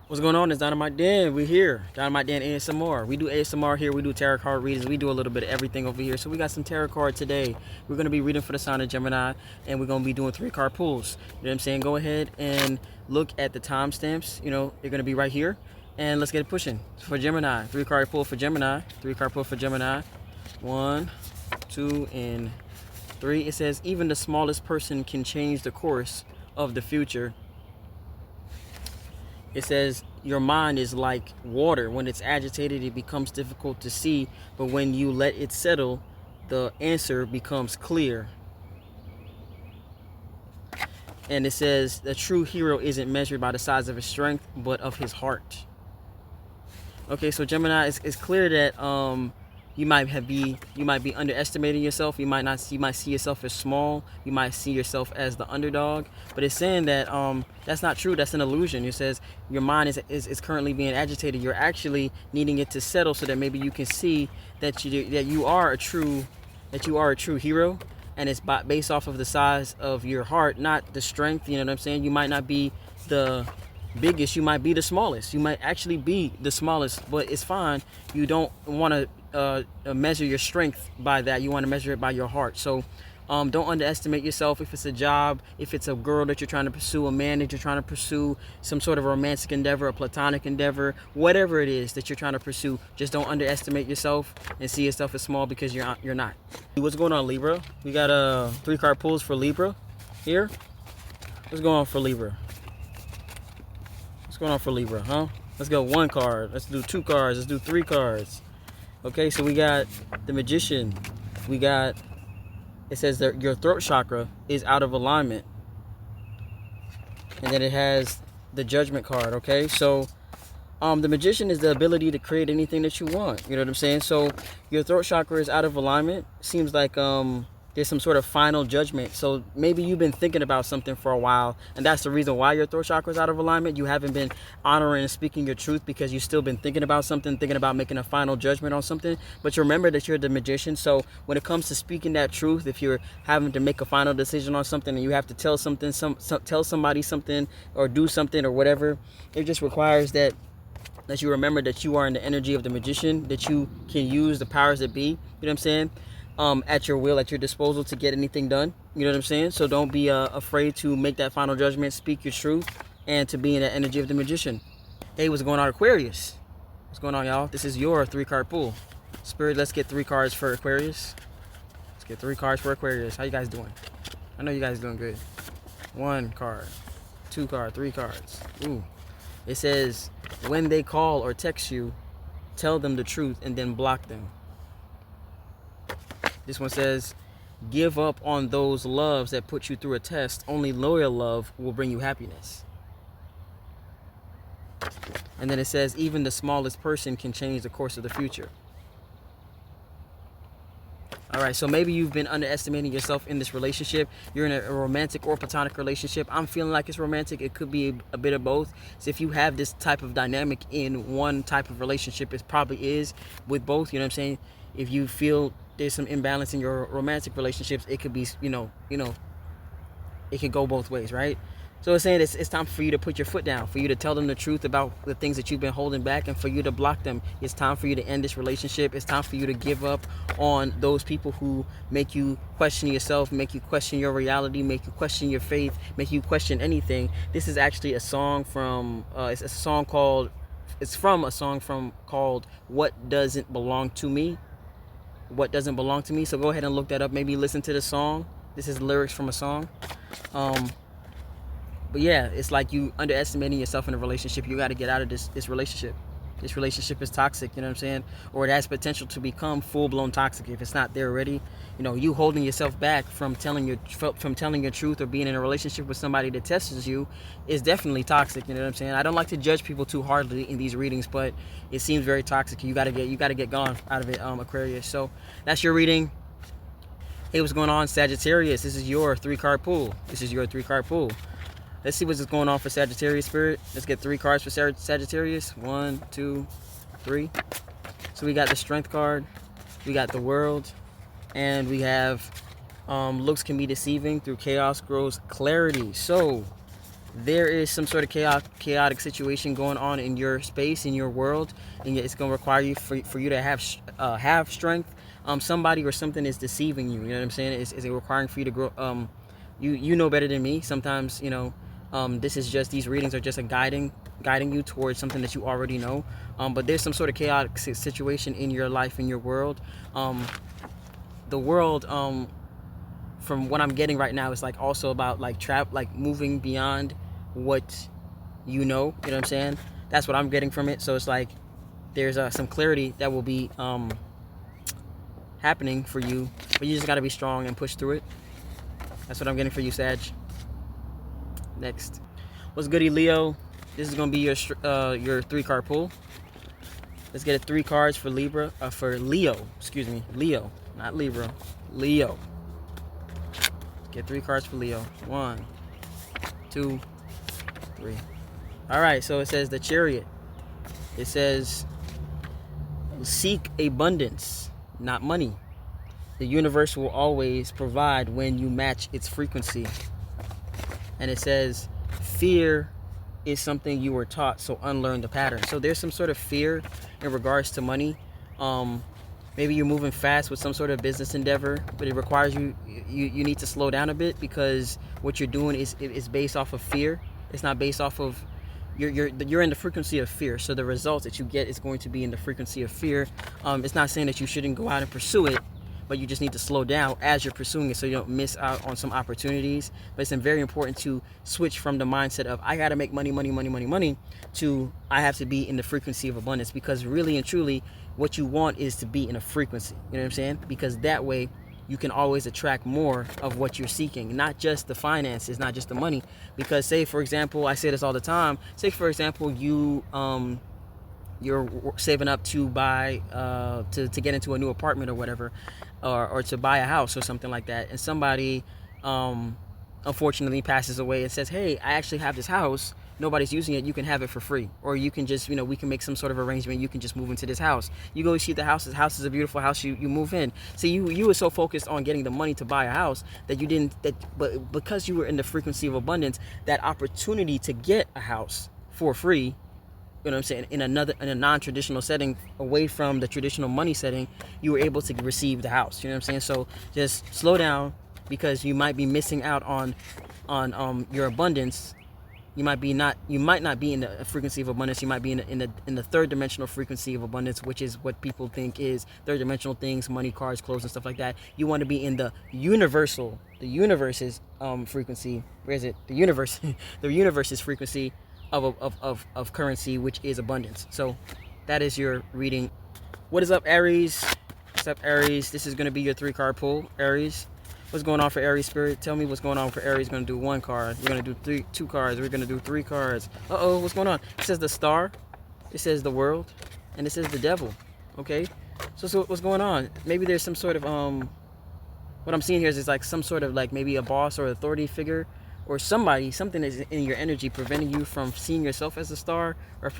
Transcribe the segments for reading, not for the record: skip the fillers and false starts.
What's going on? It's Dynamite Dan. We're here. Dynamite Dan ASMR. We do ASMR here. We do tarot card readings. We do a little bit of everything over here. So we got some tarot card today. We're going to be reading for the sign of Gemini, and we're going to be doing 3 card pulls. You know what I'm saying? Go ahead and look at the timestamps. You know, they're going to be right here. And let's get it pushing. For Gemini, 3 card pull for Gemini. 3 card pull for Gemini. 1, 2, and 3. It says, even the smallest person can change the course of the future. It says your mind is like water. When it's agitated, it becomes difficult to see, but when you let it settle, the answer becomes clear. And it says the true hero isn't measured by the size of his strength, but of his heart. Okay, so Gemini, it's clear that you might be underestimating yourself. You might see yourself as small. You might see yourself as the underdog. But it's saying that that's not true. That's an illusion. It says your mind is currently being agitated. You're actually needing it to settle so that maybe you can see that you are a true hero, and it's based off of the size of your heart, not the strength. You know what I'm saying? You might not be the biggest, you might be the smallest, you might actually be the smallest, but it's fine. You don't want to measure your strength by that. You want to measure it by your heart. So don't underestimate yourself. If it's a job, if it's a girl that you're trying to pursue, a man that you're trying to pursue, some sort of romantic endeavor, a platonic endeavor, whatever it is that you're trying to pursue, just don't underestimate yourself and see yourself as small, because you're not. What's going on, Libra? We got 3 card pulls for Libra here. What's going on for Libra? What's going on for Libra, huh? Let's go 1 card. Let's do 2 cards. Let's do 3 cards. Okay, so we got the Magician. We got, it says that your throat chakra is out of alignment. And then it has the Judgment card, okay? So the Magician is the ability to create anything that you want. You know what I'm saying? So your throat chakra is out of alignment. Seems like there's some sort of final judgment. So maybe you've been thinking about something for a while, and that's the reason why your throat chakra is out of alignment. You haven't been honoring and speaking your truth because you've still been thinking about something, thinking about making a final judgment on something. But you remember that you're the Magician. So when it comes to speaking that truth, if you're having to make a final decision on something and you have to tell tell somebody something or do something or whatever, it just requires that you remember that you are in the energy of the Magician, that you can use the powers that be, you know what I'm saying, at your will, at your disposal to get anything done. You know what I'm saying? So don't be afraid to make that final judgment, speak your truth, and to be in the energy of the Magician. Hey, what's going on, Aquarius? What's going on, y'all? This is your 3 card pull. Spirit, let's get 3 cards for Aquarius. Let's get 3 cards for Aquarius. How you guys doing? I know you guys doing good. 1 card, 2 cards, 3 cards. Ooh. It says, when they call or text you, tell them the truth and then block them. This one says, give up on those loves that put you through a test. Only loyal love will bring you happiness. And then it says, even the smallest person can change the course of the future. All right, so maybe you've been underestimating yourself in this relationship. You're in a romantic or platonic relationship. I'm feeling like it's romantic. It could be a bit of both. So if you have this type of dynamic in one type of relationship, it probably is with both. You know what I'm saying? If you feel there's some imbalance in your romantic relationships, it could be, it could go both ways, right? So it's saying it's time for you to put your foot down, for you to tell them the truth about the things that you've been holding back, and for you to block them. It's time for you to end this relationship. It's time for you to give up on those people who make you question yourself, make you question your reality, make you question your faith, make you question anything. This is actually a song from, it's from a song called What Doesn't Belong to Me. What Doesn't Belong to Me. So go ahead and look that up. Maybe listen to the song. This is lyrics from a song. But yeah, it's like you underestimating yourself in a relationship. You got to get out of this relationship. This relationship is toxic, you know what I'm saying? Or it has potential to become full-blown toxic if it's not there already. You know, you holding yourself back from telling your truth or being in a relationship with somebody that tests you is definitely toxic, you know what I'm saying? I don't like to judge people too hardly in these readings, but it seems very toxic. You got to get gone out of it, Aquarius. So that's your reading. Hey, what's going on, Sagittarius? This is your 3-card pull. Let's see what's going on for Sagittarius, Spirit. Let's get 3 cards for Sagittarius. 1, 2, 3. So we got the Strength card. We got the World. And we have looks can be deceiving. Through chaos grows clarity. So there is some sort of chaotic situation going on in your space, in your world, and it's going to require you for you to have strength. Somebody or something is deceiving you. You know what I'm saying? Is it requiring for you to grow? You know better than me. Sometimes, this is just, these readings are just a guiding you towards something that you already know. But there's some sort of chaotic situation in your life, in your world. The world, from what I'm getting right now, is like also about like moving beyond what you know. You know what I'm saying? That's what I'm getting from it. So it's like there's some clarity that will be happening for you, but you just got to be strong and push through it. That's what I'm getting for you, Sag. Next, what's goody, Leo? This is gonna be your 3-card pull. Let's get 3 cards for for Leo. Excuse me, Leo, not Libra. Leo. Let's get 3 cards for Leo. 1, 2, 3. All right. So it says the Chariot. It says, seek abundance, not money. The universe will always provide when you match its frequency. And it says, fear is something you were taught, so unlearn the pattern. So there's some sort of fear in regards to money. Maybe you're moving fast with some sort of business endeavor, but it requires you need to slow down a bit, because what you're doing is based off of fear. It's not based off of, you're in the frequency of fear. So the results that you get is going to be in the frequency of fear. It's not saying that you shouldn't go out and pursue it, but you just need to slow down as you're pursuing it so you don't miss out on some opportunities. But it's very important to switch from the mindset of I gotta make money to I have to be in the frequency of abundance, because really and truly what you want is to be in a frequency. You know what I'm saying? Because that way you can always attract more of what you're seeking, not just the finances, not just the money. Because say, for example, I say this all the time, say for example you're saving up to buy to get into a new apartment or whatever, or to buy a house or something like that, and somebody unfortunately passes away and says, hey, I actually have this house, nobody's using it, you can have it for free, or you can just, we can make some sort of arrangement, you can just move into this house. You go see the house is a beautiful house, you move in. So you were so focused on getting the money to buy a house that you didn't, but because you were in the frequency of abundance, that opportunity to get a house for free, you know what I'm saying, in a non-traditional setting, away from the traditional money setting, you were able to receive the house. You know what I'm saying? So just slow down, because you might be missing out on your abundance. You might not be in the frequency of abundance. You might be in the third dimensional frequency of abundance, which is what people think is third dimensional things, money, cars, clothes, and stuff like that. You want to be in the universe's frequency. Where is it? The universe's frequency of currency, which is abundance. So that is your reading. What is up, Aries? What's up, Aries? This is going to be your 3-card pull. Aries, what's going on for Aries spirit? Tell me what's going on for Aries. Going to do 1 card. We're going to do 2 cards. We're going to do 3 cards. What's going on? It says the Star, it says the World, and it says the Devil. Okay, so what's going on? Maybe there's some sort of what I'm seeing here is like some sort of like maybe a boss or authority figure, or something is in your energy preventing you from seeing yourself as a star, or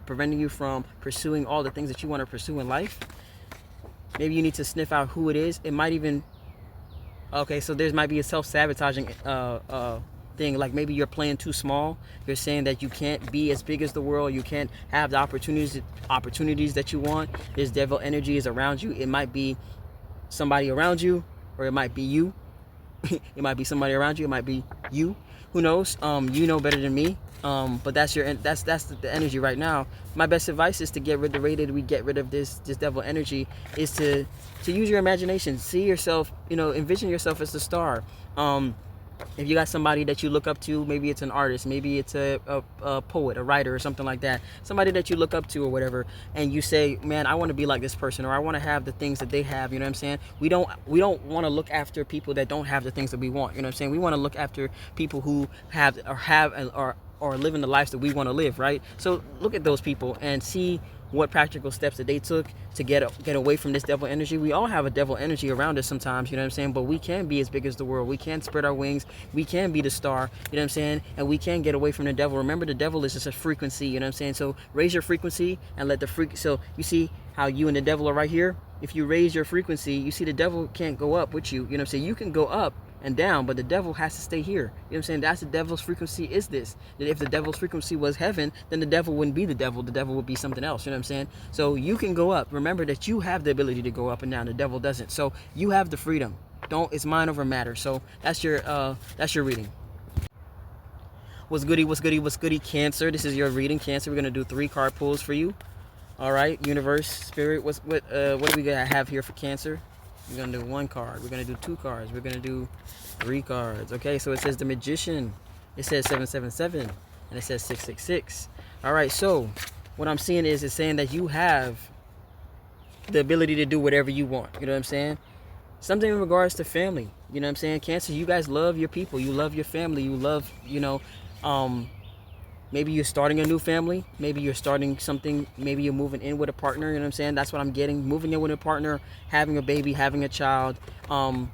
preventing you from pursuing all the things that you want to pursue in life. Maybe you need to sniff out who it is. It might even, okay, so there might be a self-sabotaging thing, like maybe you're playing too small. You're saying that you can't be as big as the world, you can't have the opportunities that you want. This devil energy is around you. It might be somebody around you, or it might be you. It might be somebody around you, it might be you, who knows. You know better than me, but that's the energy right now. My best advice is to get rid of this devil energy, is to use your imagination, see yourself, envision yourself as the star. If you got somebody that you look up to, maybe it's an artist, maybe it's a poet, a writer, or something like that, somebody that you look up to or whatever, and you say, man, I want to be like this person, or I want to have the things that they have. You know what I'm saying? We don't want to look after people that don't have the things that we want. You know what I'm saying? We want to look after people who have or living the lives that we want to live, right? So look at those people and see what practical steps that they took to get away from this devil energy. We all have a devil energy around us sometimes, you know what I'm saying? But we can be as big as the world. We can spread our wings. We can be the star, you know what I'm saying? And we can get away from the devil. Remember, the devil is just a frequency, you know what I'm saying? So raise your frequency and let so you see how you and the devil are right here? If you raise your frequency, you see the devil can't go up with you, you know what I'm saying? You can go up and down, but the devil has to stay here. You know what I'm saying? That's the devil's frequency is this. That if the devil's frequency was heaven, then the devil wouldn't be the devil would be something else. You know what I'm saying? So you can go up. Remember that you have the ability to go up and down. The devil doesn't. So you have the freedom. It's mind over matter. So that's your reading. What's goody, Cancer? This is your reading, Cancer. We're gonna do 3 card pulls for you. All right, universe, spirit. What do we gonna have here for Cancer? We're gonna do 1 card. We're gonna do 2 cards. We're gonna do 3 cards. Okay, so it says the Magician. It says 777, and it says 666. All right, so what I'm seeing is it's saying that you have the ability to do whatever you want. You know what I'm saying? Something in regards to family. You know what I'm saying? Cancer, you guys love your people. You love your family. You love, maybe you're starting a new family. Maybe you're starting something. Maybe you're moving in with a partner. You know what I'm saying? That's what I'm getting. Moving in with a partner, having a baby, having a child. You know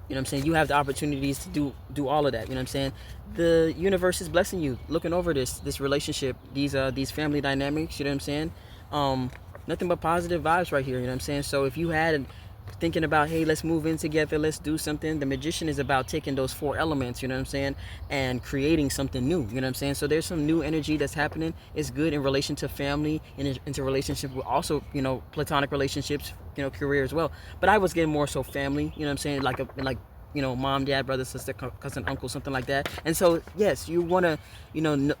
what I'm saying? You have the opportunities to do all of that. You know what I'm saying? The universe is blessing you, looking over this relationship, these family dynamics. You know what I'm saying? Nothing but positive vibes right here. You know what I'm saying? So if you had thinking about, hey, let's move in together, let's do something, the Magician is about taking those 4 elements, you know what I'm saying, and creating something new. You know what I'm saying? So there's some new energy that's happening. It's good in relation to family and into relationship with also, platonic relationships, career as well. But I was getting more so family, you know what I'm saying, like mom, dad, brother, sister, cousin, uncle, something like that. And so yes, you want to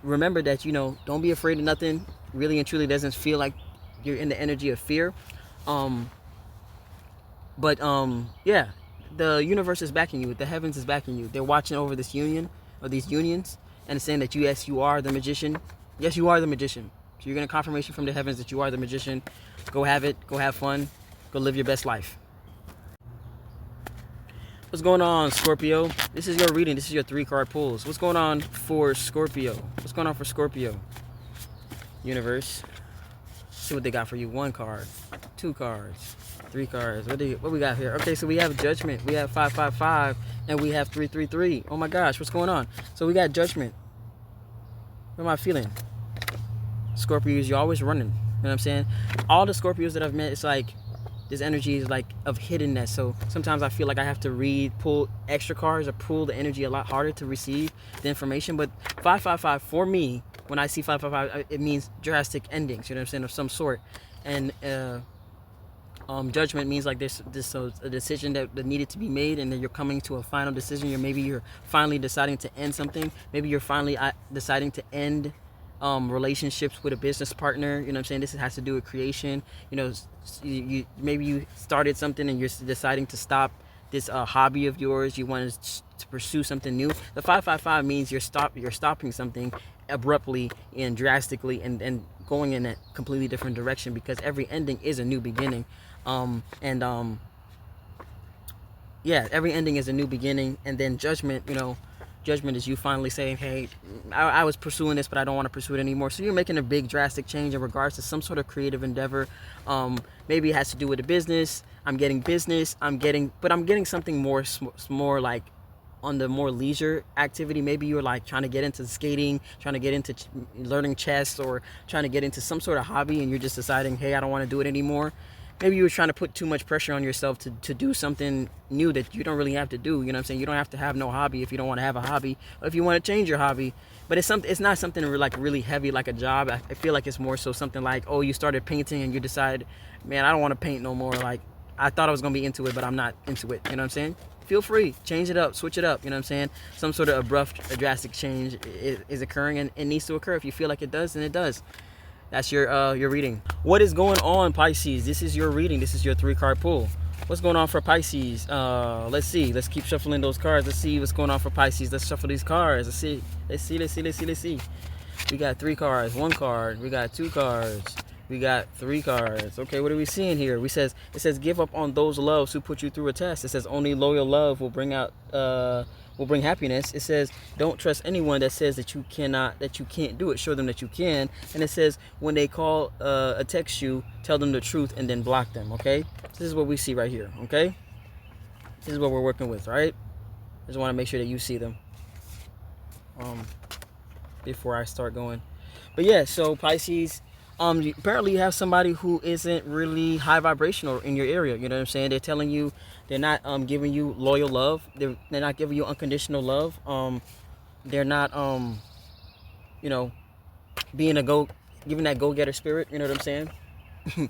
remember that, don't be afraid of nothing. Really and truly doesn't feel like you're in the energy of fear. But yeah, the universe is backing you. The heavens is backing you. They're watching over this union or these unions, and it's saying that yes, you are the Magician. Yes, you are the Magician. So you're getting confirmation from the heavens that you are the Magician. Go have it. Go have fun. Go live your best life. What's going on, Scorpio? This is your reading. This is your 3 card pulls. What's going on for Scorpio? What's going on for Scorpio? Universe. See what they got for you. 1 card, 2 cards, 3 cards. What we got here? Okay, so we have Judgment. We have 555, and we have 333. Oh my gosh, what's going on? So we got Judgment. What am I feeling? Scorpios, you're always running. You know what I'm saying? All the Scorpios that I've met, it's like this energy is like of hiddenness. So sometimes I feel like I have to pull extra cards or pull the energy a lot harder to receive the information. But 555 for me, when I see 555, it means drastic endings. You know what I'm saying, of some sort. And Judgment means like there's a decision that needed to be made, and then you're coming to a final decision. Maybe you're finally deciding to end something. Maybe you're finally deciding to end relationships with a business partner. You know what I'm saying? This has to do with creation. Maybe you started something and you're deciding to stop this hobby of yours. You want to pursue something new. The 555 means you're stopping something abruptly and drastically and going in a completely different direction, because every ending is a new beginning. Yeah, every ending is a new beginning. And then Judgment, Judgment is you finally saying, hey, I was pursuing this, but I don't want to pursue it anymore. So you're making a big drastic change in regards to some sort of creative endeavor. Maybe it has to do with a business. I'm getting something more like on the more leisure activity. Maybe you're like trying to get into skating, trying to get into learning chess, or trying to get into some sort of hobby, and you're just deciding, hey, I don't want to do it anymore. Maybe you were trying to put too much pressure on yourself to do something new that you don't really have to do. You know what I'm saying? You don't have to have no hobby if you don't want to have a hobby, or if you want to change your hobby. But it's not something like really heavy like a job. I feel like it's more so something like, oh, you started painting and you decide, man, I don't want to paint no more. Like, I thought I was going to be into it, but I'm not into it. You know what I'm saying? Feel free, change it up, switch it up. You know what I'm saying? Some sort of abrupt, drastic change is occurring, and it needs to occur. If you feel like it does, then it does. That's your reading. What is going on, Pisces? This is your reading. This is your 3 card pull. What's going on for Pisces? Let's see. Let's keep shuffling those cards. Let's see what's going on for Pisces. Let's shuffle these cards. Let's see. We got 3 cards, 1 card. We got 2 cards. We got 3 cards. Okay, what are we seeing here? It says give up on those loves who put you through a test. It says only loyal love will bring happiness. It says don't trust anyone that says that you can't do it. Show them that you can. And it says when they call text you, tell them the truth and then block them. Okay, this is what we see right here. Okay, this is what we're working with. Right, I just want to make sure that you see them before I start going. But yeah, so Pisces, Apparently you have somebody who isn't really high vibrational in your area. You know what I'm saying? They're telling you they're not giving you loyal love. They're not giving you unconditional love. They're not you know, being giving that go-getter spirit. You know what I'm saying? You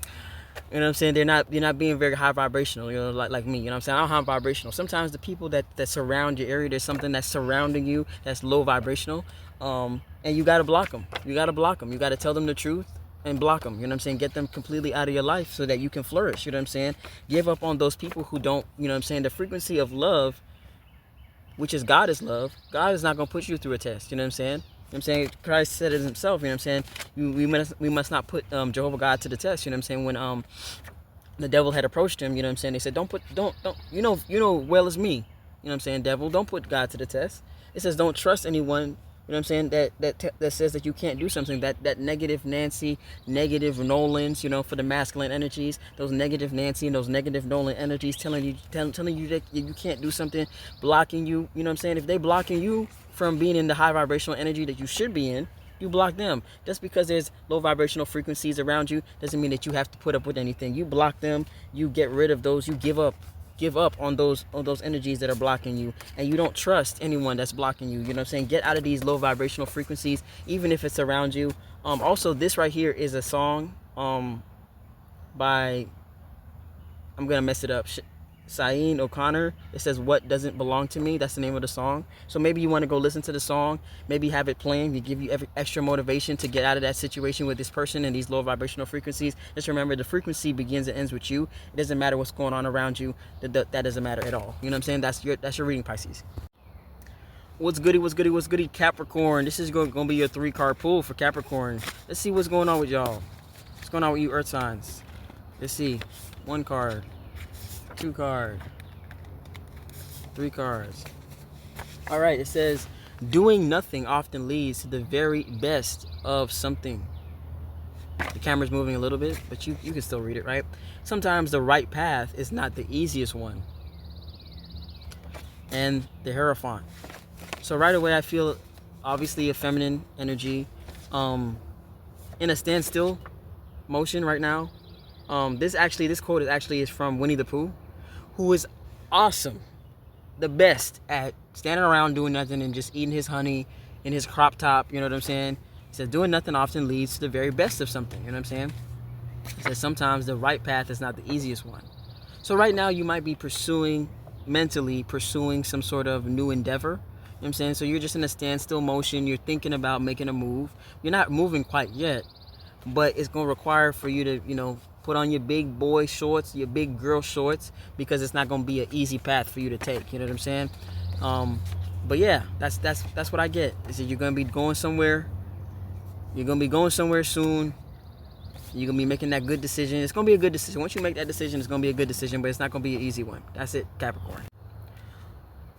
know what I'm saying? They're not being very high vibrational, you know, like me. You know what I'm saying? I'm high vibrational. Sometimes the people that surround your area, there's something that's surrounding you that's low vibrational. And you gotta block them. You gotta block them. You gotta tell them the truth and block them. You know what I'm saying? Get them completely out of your life so that you can flourish. You know what I'm saying? Give up on those people who don't, you know what I'm saying? The frequency of love, which is God is love. God is not gonna put you through a test. You know what I'm saying? You know what I'm saying? Christ said it himself. You know what I'm saying? We must not put Jehovah God to the test. You know what I'm saying? When the devil had approached him, you know what I'm saying? They said, don't you know well as me. You know what I'm saying? Devil, don't put God to the test. It says don't trust anyone. You know what I'm saying? That says that you can't do something. That negative Nancy, negative Nolans, you know, for the masculine energies. Those negative Nancy and those negative Nolan energies telling you that you can't do something, blocking you. You know what I'm saying? If they blocking you from being in the high vibrational energy that you should be in, you block them. Just because there's low vibrational frequencies around you doesn't mean that you have to put up with anything. You block them. You get rid of those. You give up on those energies that are blocking you, and you don't trust anyone that's blocking you. You know what I'm saying? Get out of these low vibrational frequencies, even if it's around you. Also, this right here is a song by, I'm gonna mess it up, Sinead O'Connor. It says "What Doesn't Belong to Me." That's the name of the song. So maybe you want to go listen to the song, maybe have it playing to give you extra motivation to get out of that situation with this person and these low vibrational frequencies. Just remember, the frequency begins and ends with you. It doesn't matter what's going on around you. That doesn't matter at all. You know what I'm saying? That's your reading, Pisces. What's goody, Capricorn? This is going to be your 3-card pull for Capricorn. Let's see what's going on with y'all. What's going on with you earth signs? Let's see. 1 card. 2 cards, 3 cards. All right, it says doing nothing often leads to the very best of something. The camera's moving a little bit, but you can still read it, right? Sometimes the right path is not the easiest one. And the Hierophant. So right away I feel obviously a feminine energy in a standstill motion right now. This quote is from Winnie the Pooh, who is awesome, the best at standing around doing nothing and just eating his honey in his crop top. You know what I'm saying? He says doing nothing often leads to the very best of something. You know what I'm saying? He says sometimes the right path is not the easiest one. So right now you might be mentally pursuing some sort of new endeavor. You know what I'm saying? So you're just in a standstill motion. You're thinking about making a move. You're not moving quite yet, but it's going to require for you to, you know, put on your big boy shorts, your big girl shorts, because it's not going to be an easy path for you to take. You know what I'm saying? But yeah, that's what I get. Is that you're going to be going somewhere. You're going to be going somewhere soon. You're going to be making that good decision. It's going to be a good decision. Once you make that decision, it's going to be a good decision, but it's not going to be an easy one. That's it, Capricorn.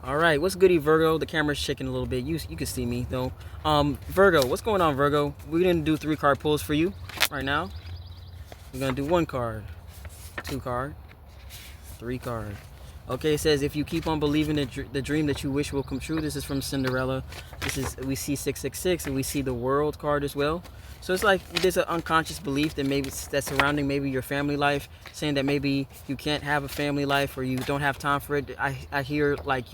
All right, what's goody, Virgo? The camera's shaking a little bit. You can see me though. Virgo, what's going on, Virgo? We're gonna do 3-card pulls for you right now. We're gonna do 1 card, 2 card, 3 card. Okay, it says if you keep on believing the dream that you wish will come true. This is from Cinderella. We see 666 and we see the World card as well. So it's like there's an unconscious belief that maybe that's surrounding maybe your family life, saying that maybe you can't have a family life or you don't have time for it. I hear like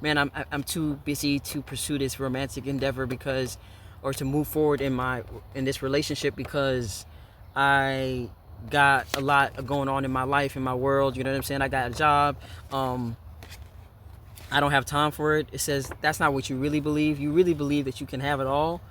I'm too busy to pursue this romantic endeavor or to move forward in this relationship because I got a lot going on in my life, in my world. You know what I'm saying? I got a job. I don't have time for it. It says that's not what you really believe. You really believe that you can have it all.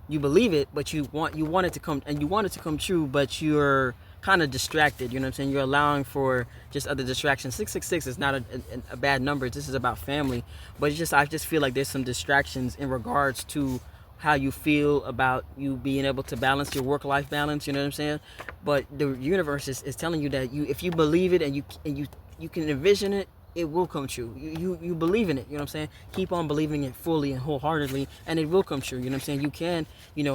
You believe it, but you want it to come true, but you're kind of distracted. You know what I'm saying? You're allowing for just other distractions. 666 is not a bad number. This is about family, but I just feel like there's some distractions in regards to how you feel about you being able to balance your work-life balance. You know what I'm saying? But the universe is telling you that if you believe it and you can envision it, it will come true. You believe in it. You know what I'm saying? Keep on believing it fully and wholeheartedly, and it will come true. You know what I'm saying? You can,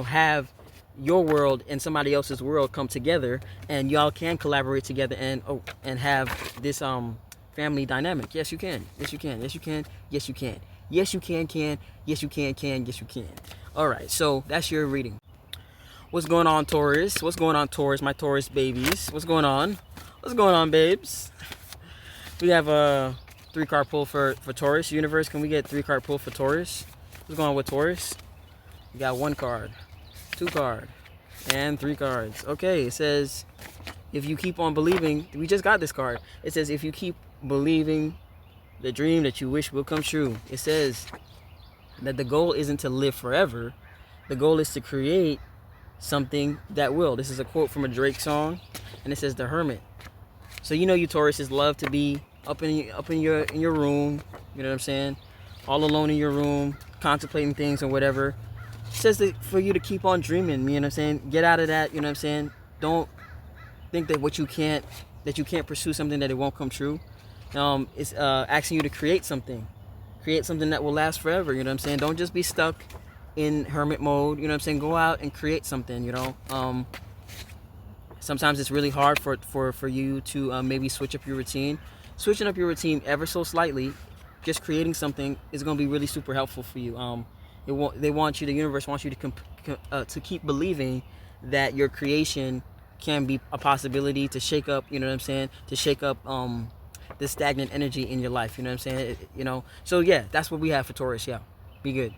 have your world and somebody else's world come together, and y'all can collaborate together and have this family dynamic. Yes, you can. Yes, you can. Yes, you can. Yes, you can. Yes, you can. Yes, you can. Yes, you can. All right. So that's your reading. What's going on, Taurus? What's going on, Taurus? My Taurus babies. What's going on? What's going on, babes? We have a 3-card pull for Taurus. Universe, can we get 3-card pull for Taurus? What's going on with Taurus? We got 1 card, 2 card, and 3 cards. Okay, it says, if you keep on believing, we just got this card. It says, if you keep believing the dream that you wish will come true. It says that the goal isn't to live forever. The goal is to create something that will. This is a quote from a Drake song, and it says the Hermit. So you know you Tauruses love to be up in your room, you know what I'm saying? All alone in your room, contemplating things and whatever. It says that for you to keep on dreaming, you know what I'm saying? Get out of that, you know what I'm saying? Don't think that you can't pursue something that it won't come true. It's asking you to create something that will last forever, you know what I'm saying? Don't just be stuck in hermit mode, you know what I'm saying? Go out and create something, you know? Sometimes it's really hard for you to maybe switch up your routine. Switching up your routine ever so slightly, just creating something is going to be really super helpful for you. The universe wants you to keep believing that your creation can be a possibility to shake up, you know what I'm saying? To shake up the stagnant energy in your life, you know what I'm saying? So yeah, that's what we have for Taurus. Yeah, be good.